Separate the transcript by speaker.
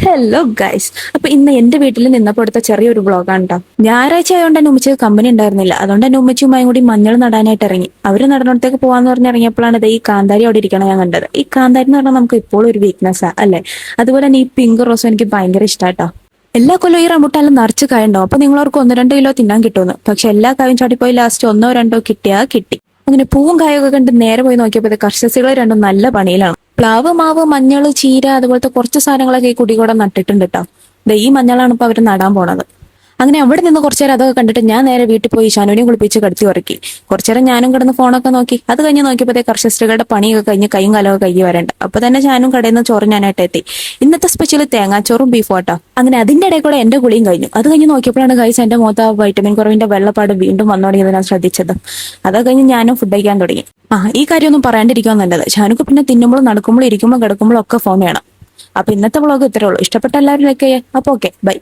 Speaker 1: Hello guys. അപ്പൊ ഇന്ന് എന്റെ വീട്ടിൽ നിന്നപ്പോ എടുത്ത ചെറിയൊരു വ്ളോഗാണ് കേട്ടോ. ഞായറാഴ്ച ആയതുകൊണ്ട് തന്നെ ഉമ്മച്ചക്ക് കമ്പനി ഉണ്ടായിരുന്നില്ല. അതുകൊണ്ട് തന്നെ ഉമ്മച്ചുമായി കൂടി മഞ്ഞൾ നടാനായിട്ട് ഇറങ്ങി. അവര് നടന്നിടത്തേക്ക് പോവാന്ന് പറഞ്ഞ് ഇറങ്ങിയപ്പോഴാണ് ഈ കാന്താരി അവിടെ ഇരിക്കണം ഞാൻ കണ്ടത്. ഈ കാന്താരി എന്ന് പറഞ്ഞാൽ നമുക്ക് ഇപ്പോഴും ഒരു വീക്ക്നെസ്സാ അല്ലെ. അതുപോലെ തന്നെ ഈ പിങ്ക് റോസും എനിക്ക് ഭയങ്കര ഇഷ്ടാട്ടോ. എല്ലാ കൊല്ലവും ഈ റംബൂട്ടാനിലും നിറച്ച് കായുണ്ടാവും. അപ്പൊ നിങ്ങളവർക്ക് 1-2 കിലോ തിന്നാൻ കിട്ടുമെന്ന്. പക്ഷെ എല്ലാ കായും ചാടിപ്പോയി ലാസ്റ്റ് 1-2 കിട്ടിയാ കിട്ടി. അങ്ങനെ പൂവും കായൊക്കെ കണ്ട് നേരെ പോയി നോക്കിയപ്പോൾ കർഷകസികൾ രണ്ടും നല്ല പണിയിലാണ്. പ്ലാവ്, മാവ്, മഞ്ഞള്, ചീര അതുപോലത്തെ കുറച്ച് സാധനങ്ങളൊക്കെ ഈ കുടി കൂടെ നട്ടിട്ടുണ്ട് കേട്ടോ. ഈ മഞ്ഞളാണ് ഇപ്പൊ അവര് നടാൻ പോണത്. അങ്ങനെ അവിടെ നിന്ന് കുറച്ചു നേരം അതൊക്കെ കണ്ടിട്ട് ഞാൻ നേരെ വീട്ടിൽ പോയി ഷാനുവിനെയും കുളിപ്പിച്ച് കിടത്തി ഉറക്കി. കുറച്ചു നേരം ഞാനും കിടന്ന് ഫോണൊക്കെ നോക്കി. അത് കഴിഞ്ഞ് നോക്കിയപ്പോഴത്തെ കർഷകരുടെ പണിയൊക്കെ കഴിഞ്ഞ് കൈയും കാലമൊക്കെ കൈ വരണ്ട. അപ്പൊ തന്നെ ഷാനും കടയിൽ നിന്ന് ചോറ് ഞാനായിട്ട് എത്തി. ഇന്നത്തെ സ്പെഷ്യൽ തേങ്ങാച്ചോറും ബീഫും കേട്ടോ. അങ്ങനെ അതിന്റെ ഇടയിൽ കൂടെ എന്റെ കുളിയും കഴിഞ്ഞു. അത് കഴിഞ്ഞ് നോക്കിയപ്പോഴാണ് ഗൈസ് എന്റെ മുഖത്ത് വൈറ്റമിൻ കുറവിന്റെ വെള്ളപ്പാട് വീണ്ടും വന്നു തുടങ്ങിയത് ഞാൻ ശ്രദ്ധിച്ചത്. അതൊക്കെ കഴിഞ്ഞ് ഞാനും ഫുഡ് കഴിക്കാൻ തുടങ്ങി. ഈ കാര്യമൊന്നും പറയാണ്ടിരിക്കാൻ നല്ലത്. ഷാനുക്ക് പിന്നെ തിന്നുമ്പോഴും നടക്കുമ്പോഴും ഇരിക്കുമ്പോഴും കിടക്കുമ്പോഴും ഒക്കെ ഫോൺ വേണം. അപ്പൊ ഇന്നത്തെ വ്ളോഗ് ഇത്രേ ഉള്ളൂ. ഇഷ്ടപ്പെട്ട എല്ലാവരും ലൈക്ക് ചെയ്യേ. അപ്പൊ ഓക്കെ, ബൈ.